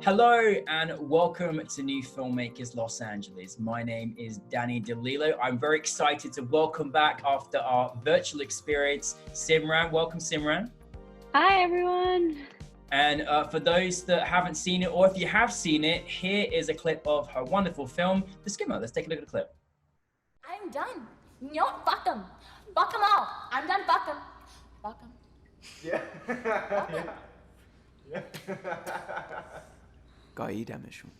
Hello and welcome to New Filmmakers Los Angeles. My name is Danny De Lillo. I'm very excited to welcome back after our virtual experience, Simran. Welcome, Simran. Hi, everyone. And for those that haven't seen it, or if you have seen it, here is a clip of her wonderful film, The Skimmer. Let's take a look at the clip. I'm done. No, fuck them. Fuck them all. I'm done. Fuck them. Fuck them. Yeah. Yeah. گاییدمشون.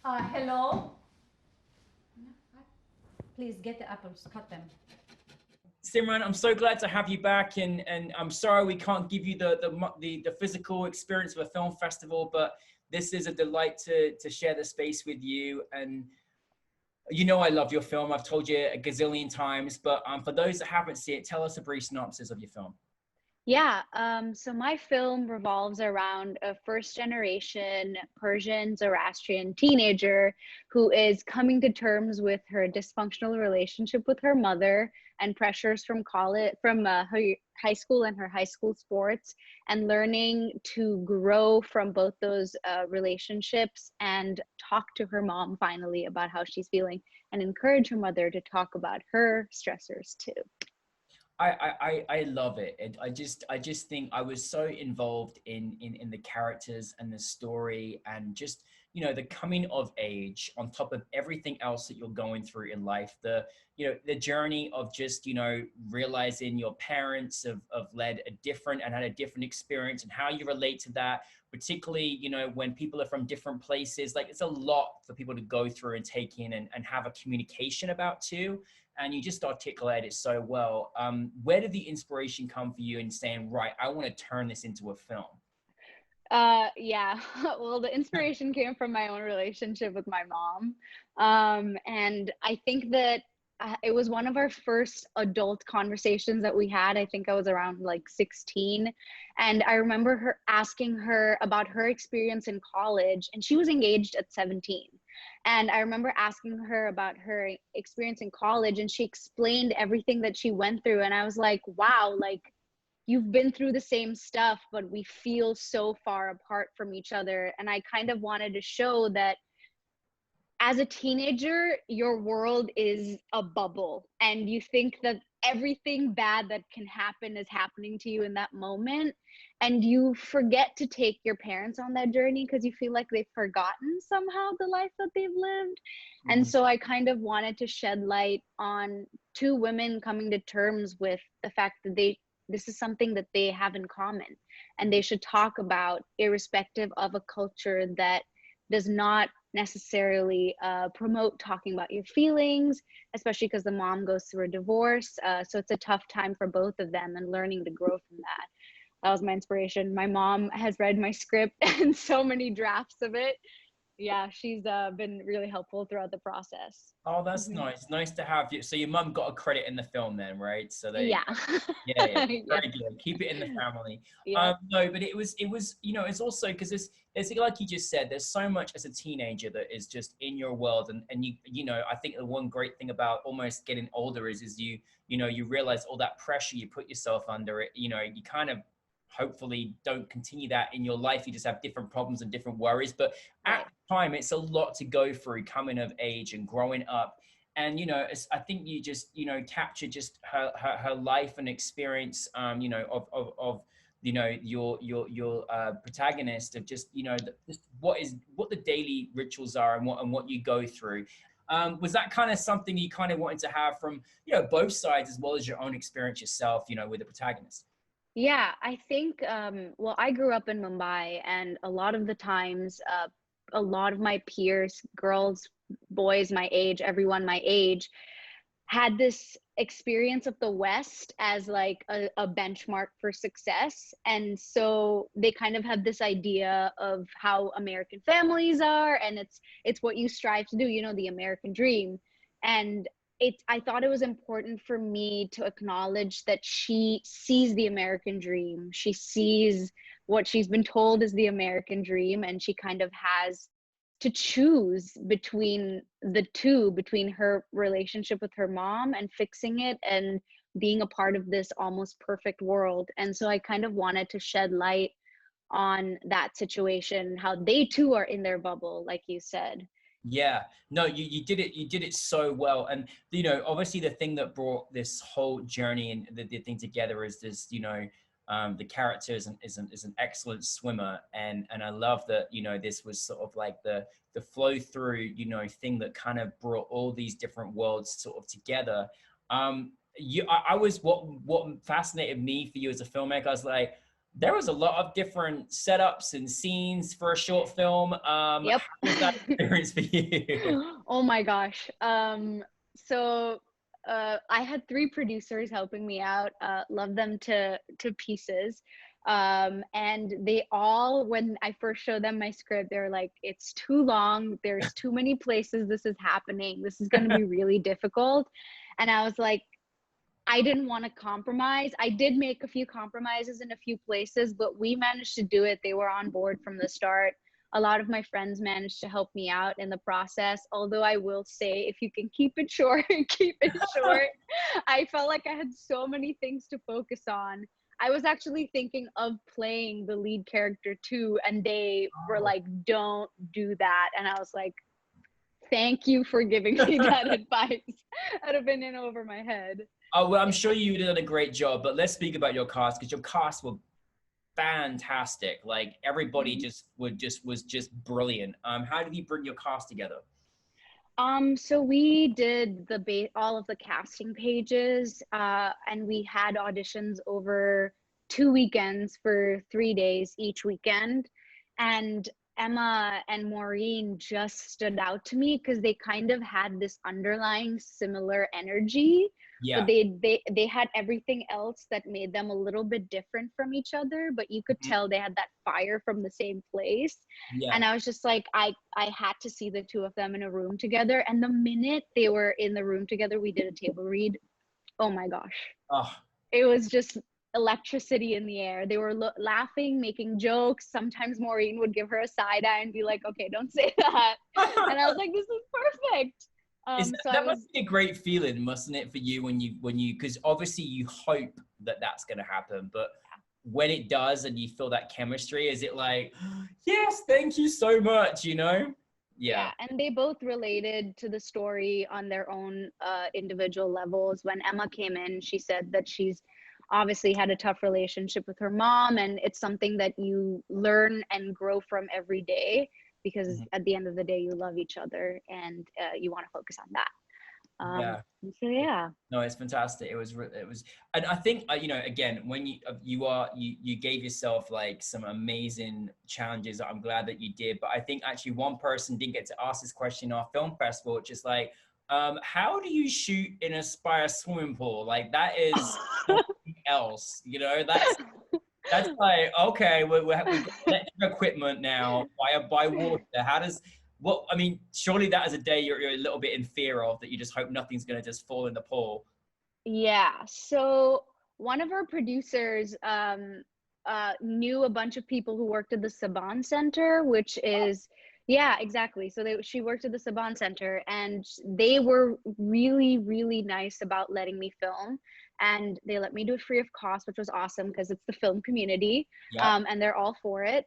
Hello? Please get the apples, cut them. Simran, I'm so glad to have you back, and I'm sorry we can't give you the physical experience of a film festival, but this is a delight to share the space with you. And you know I love your film. I've told you a gazillion times, but for those that haven't seen it, tell us a brief synopsis of your film. Yeah, so my film revolves around a first-generation Persian Zoroastrian teenager who is coming to terms with her dysfunctional relationship with her mother and pressures from her high school and her high school sports, and learning to grow from both those relationships and talk to her mom finally about how she's feeling and encourage her mother to talk about her stressors too. I love it. I just think I was so involved in the characters and the story, and just, you know, the coming of age on top of everything else that you're going through in life. The journey of just, you know, realizing your parents have led a different and had a different experience, and how you relate to that, particularly, you know, when people are from different places. Like, it's a lot for people to go through and take in and have a communication about too. And you just articulate it so well. Where did the inspiration come for you in saying, right, I want to turn this into a film? Yeah, well, the inspiration came from my own relationship with my mom. And I think that it was one of our first adult conversations that we had. I think I was around like 16. And I remember her asking her about her experience in college, and she was engaged at 17. And I remember asking her about her experience in college, and she explained everything that she went through. And I was like, wow, like, you've been through the same stuff, but we feel so far apart from each other. And I kind of wanted to show that as a teenager, your world is a bubble, and you think that everything bad that can happen is happening to you in that moment. And you forget to take your parents on that journey because you feel like they've forgotten somehow the life that they've lived. Mm-hmm. And so I kind of wanted to shed light on two women coming to terms with the fact that this is something that they have in common, and they should talk about, irrespective of a culture that does not necessarily promote talking about your feelings, especially because the mom goes through a divorce. So it's a tough time for both of them, and learning to grow from that. That was my inspiration. My mom has read my script and so many drafts of it. Yeah, she's been really helpful throughout the process. Oh, that's nice. Nice to have you. So your mum got a credit in the film then, right? So yeah. Yeah. Very good. Keep it in the family. Yeah. No, but it was, you know, it's also because there's like you just said, there's so much as a teenager that is just in your world. And you know, I think the one great thing about almost getting older is you realize all that pressure you put yourself under it, you know, you kind of hopefully don't continue that in your life. You just have different problems and different worries. But at the time, it's a lot to go through coming of age and growing up. And, you know, I think you just, you know, capture just her life and experience, you know, of you know, your protagonist, of just, you know, just what the daily rituals are and what you go through. Was that kind of something you kind of wanted to have from, you know, both sides, as well as your own experience yourself, you know, with the protagonist? Yeah, I think, well, I grew up in Mumbai, and a lot of the times, a lot of my peers, girls, boys my age, everyone my age, had this experience of the West as like a benchmark for success. And so they kind of have this idea of how American families are, and it's what you strive to do, you know, the American dream. And I thought it was important for me to acknowledge that she sees the American dream. She sees what she's been told is the American dream, and she kind of has to choose between the two, between her relationship with her mom and fixing it and being a part of this almost perfect world. And so I kind of wanted to shed light on that situation, how they too are in their bubble, like you said. Yeah, no, you did it. You did it so well. And, you know, obviously the thing that brought this whole journey and the thing together is this, you know, the character is an excellent swimmer. And I love that, you know, this was sort of like the flow through, you know, thing that kind of brought all these different worlds sort of together. I was, what fascinated me for you as a filmmaker, I was like, there was a lot of different setups and scenes for a short film. Yep. How was that experience for you? Oh my gosh. So I had 3 producers helping me out. Love them to pieces. And they all, when I first showed them my script, they were like, it's too long. There's too many places this is happening. This is going to be really difficult. And I was like, I didn't want to compromise. I did make a few compromises in a few places, but we managed to do it. They were on board from the start. A lot of my friends managed to help me out in the process. Although I will say, if you can keep it short, keep it short. I felt like I had so many things to focus on. I was actually thinking of playing the lead character too, and they were like, don't do that. And I was like, thank you for giving me that advice. I'd have been in over my head. Oh, well, I'm sure you did a great job, but let's speak about your cast, because your cast were fantastic. Like everybody was just brilliant. How did you bring your cast together? So we did all of the casting pages, and we had auditions over 2 weekends for 3 days each weekend. And Emma and Maureen just stood out to me because they kind of had this underlying similar energy. Yeah. But they had everything else that made them a little bit different from each other, but you could tell they had that fire from the same place. Yeah. And I was just like, I had to see the 2 of them in a room together. And the minute they were in the room together, we did a table read. Oh my gosh. Oh. It was just electricity in the air. They were laughing, making jokes. Sometimes Maureen would give her a side eye and be like, okay, don't say that. And I was like, this is perfect. That must be a great feeling, mustn't it, for you when you, because obviously you hope that that's going to happen, but when it does and you feel that chemistry, is it like, yes, thank you so much, you know? Yeah. And they both related to the story on their own individual levels. When Emma came in, she said that she's obviously had a tough relationship with her mom, and it's something that you learn and grow from every day, because at the end of the day, you love each other and you want to focus on that. So yeah. No, it's fantastic. It was, and I think, you know, again, when you gave yourself like some amazing challenges that I'm glad that you did. But I think actually one person didn't get to ask this question in our film festival, which is like, how do you shoot in a Spire swimming pool? Like that is something else, you know, that's like, okay, we've got electric equipment now by water. I mean, surely that is a day you're a little bit in fear of, that you just hope nothing's going to just fall in the pool. Yeah. So one of our producers knew a bunch of people who worked at the Saban Center, which is, yeah, exactly. So she worked at the Saban Center, and they were really, really nice about letting me film. And they let me do it free of cost, which was awesome because it's the film community, and they're all for it.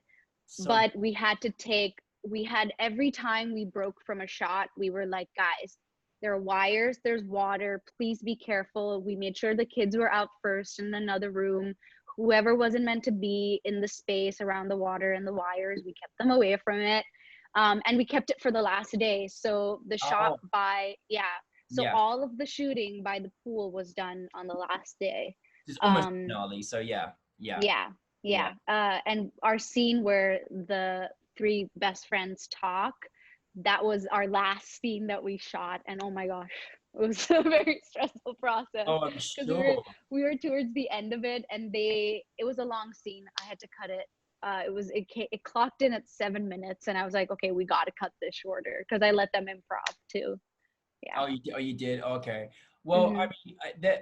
But we had every time we broke from a shot, we were like, guys, there are wires, there's water, please be careful. We made sure the kids were out first in another room. Whoever wasn't meant to be in the space around the water and the wires, we kept them away from it. And we kept it for the last day. So the shot all of the shooting by the pool was done on the last day. It's almost finale, so yeah. And our scene where the 3 best friends talk, that was our last scene that we shot. And oh my gosh, it was a very stressful process. Oh, I'm sure. We were towards the end of it, and it was a long scene. I had to cut it. It clocked in at 7 minutes, and I was like, okay, we got to cut this shorter, because I let them improv too. Yeah. Oh, you did? Okay. Well, I mean,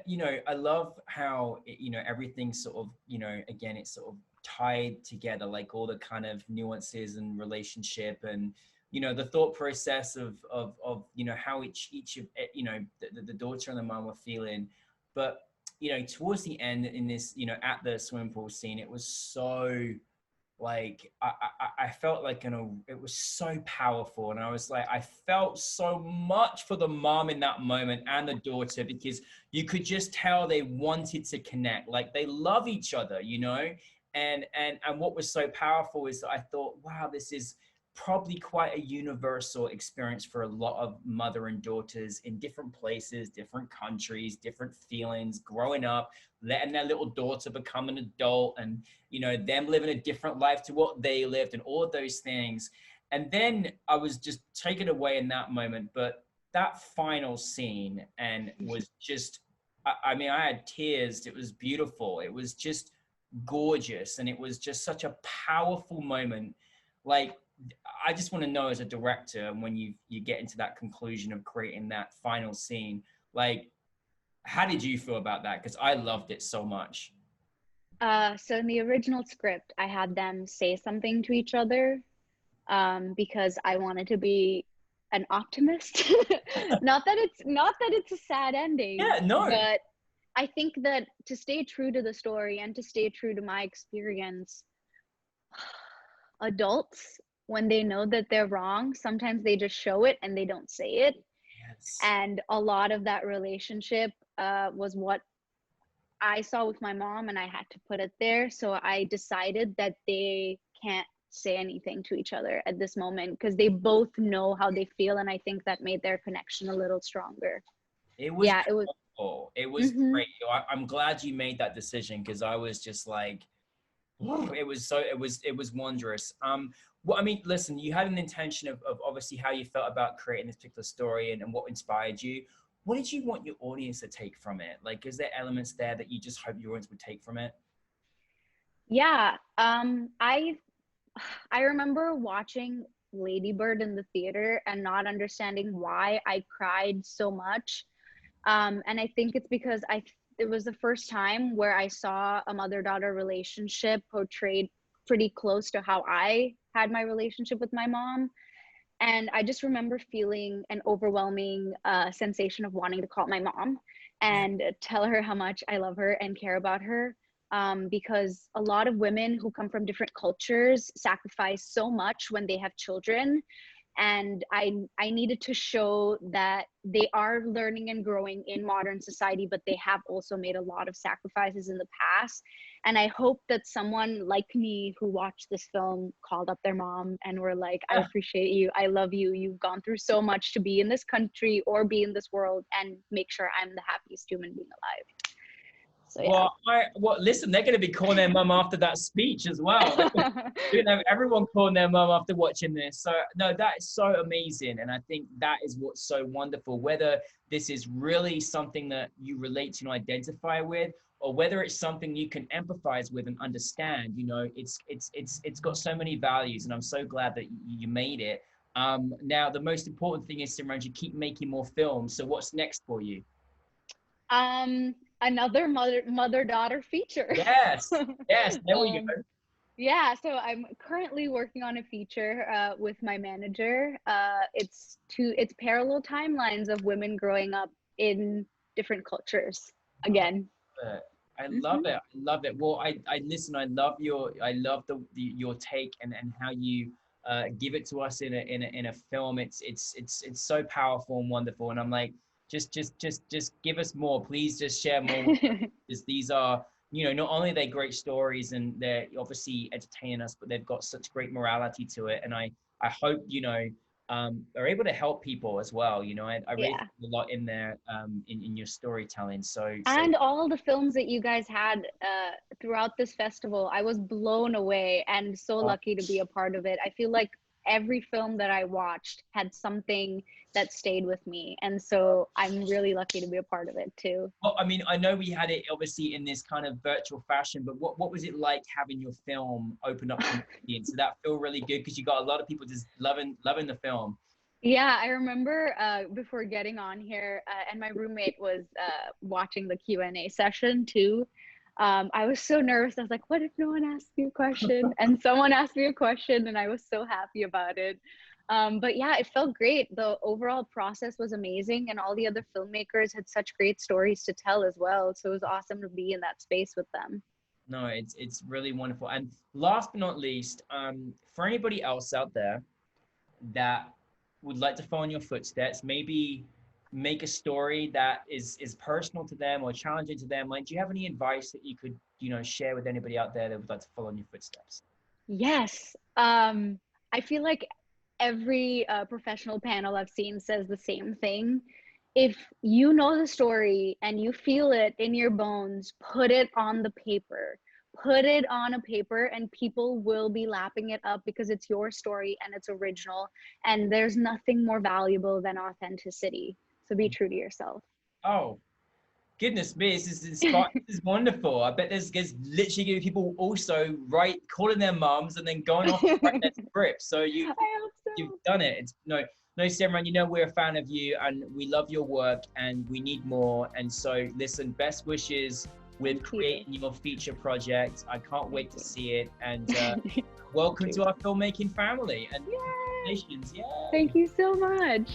you know, I love how, you know, everything sort of, you know, again, it's sort of tied together, like all the kind of nuances and relationship and you know, the thought process of you know, how each of, you know, the daughter and the mom were feeling. But, you know, towards the end in this, you know, at the swimming pool scene, it was so, like, I felt like, you know, it was so powerful. And I was like, I felt so much for the mom in that moment and the daughter, because you could just tell they wanted to connect, like they love each other, you know. And what was so powerful is that I thought, wow, this is probably quite a universal experience for a lot of mother and daughters in different places, different countries, different feelings, growing up, letting their little daughter become an adult, and, you know, them living a different life to what they lived, and all of those things. And then I was just taken away in that moment. But that final scene and was just, I mean, I had tears. It was beautiful. It was just gorgeous. And it was just such a powerful moment. Like, I just want to know, as a director, and when you get into that conclusion of creating that final scene, like, how did you feel about that? Because I loved it so much. So in the original script, I had them say something to each other, because I wanted to be an optimist. Not that it's a sad ending, Yeah, no. but I think that to stay true to the story and to stay true to my experience, adults, when they know that they're wrong, sometimes they just show it and they don't say it. Yes. And a lot of that relationship was what I saw with my mom, and I had to put it there. So I decided that they can't say anything to each other at this moment, because they both know how they feel, and I think that made their connection a little stronger. It was, Yeah, it was. powerful. It was Mhm. great. I'm glad you made that decision, because I was just like, it was so, it was wondrous. Well, I mean, listen, you had an intention of obviously how you felt about creating this particular story, and what inspired you. What did you want your audience to take from it? Like, is there elements there that you just hope your audience would take from it? Yeah, I remember watching Lady Bird in the theater and not understanding why I cried so much. And I think it's because it was the first time where I saw a mother-daughter relationship portrayed pretty close to how I had my relationship with my mom. And I just remember feeling an overwhelming sensation of wanting to call my mom and tell her how much I love her and care about her. Because a lot of women who come from different cultures sacrifice so much when they have children. And I needed to show that they are learning and growing in modern society, but they have also made a lot of sacrifices in the past. And I hope that someone like me who watched this film called up their mom and were like, I appreciate you, I love you, you've gone through so much to be in this country or be in this world, and make sure I'm the happiest human being alive. So yeah. Well, listen, they're going to be calling their mum after that speech as well. They're going to have everyone calling their mum after watching this. So no, that is so amazing. And I think that is what's so wonderful, whether this is really something that you relate to and identify with, or whether it's something you can empathize with and understand. You know, it's got so many values, and I'm so glad that you made it. Now, the most important thing is, Simran, you keep making more films. So what's next for you? Another mother-daughter feature. Yes, yes, there we go. Yeah, so I'm currently working on a feature with my manager. It's parallel timelines of women growing up in different cultures again. I love it. I love it. Well, I listen. I love your take, and how you give it to us in a film. It's so powerful and wonderful. And I'm like, just give us more, please. Just share more with us, because these are, you know, not only are they great stories and they're obviously entertaining us, but they've got such great morality to it. And I hope, you know, are able to help people as well. You know, I really Yeah. think a lot in there, in your storytelling. So And all the films that you guys had throughout this festival, I was blown away and so lucky to be a part of it. I feel like every film that I watched had something that stayed with me. And so I'm really lucky to be a part of it too. Well, I mean, I know we had it obviously in this kind of virtual fashion, but what was it like having your film open up to the audience? Did that feel really good? Because you got a lot of people just loving the film. Yeah, I remember before getting on here, and my roommate was watching the Q&A session too. I was so nervous. I was like, what if no one asks me a question? And someone asked me a question, and I was so happy about it. But yeah, it felt great. The overall process was amazing, and all the other filmmakers had such great stories to tell as well. So it was awesome to be in that space with them. No, it's really wonderful. And last but not least, for anybody else out there that would like to follow in your footsteps, maybe make a story that is personal to them or challenging to them, like, do you have any advice that you could, share with anybody out there that would like to follow in your footsteps? Yes. I feel like every professional panel I've seen says the same thing. If you know the story and you feel it in your bones, put it on the paper. Put it on a paper, and people will be lapping it up because it's your story and it's original. And there's nothing more valuable than authenticity. So be true to yourself. Oh, goodness me, this is wonderful. I bet there's literally gonna be people also calling their moms and then going off to write their script. So I hope so. you've done it. It's no, Simran, we're a fan of you and we love your work and we need more. And so listen, best wishes with creating your feature project. I can't wait to see it. And welcome to our filmmaking family. And congratulations. Yeah. Thank you so much.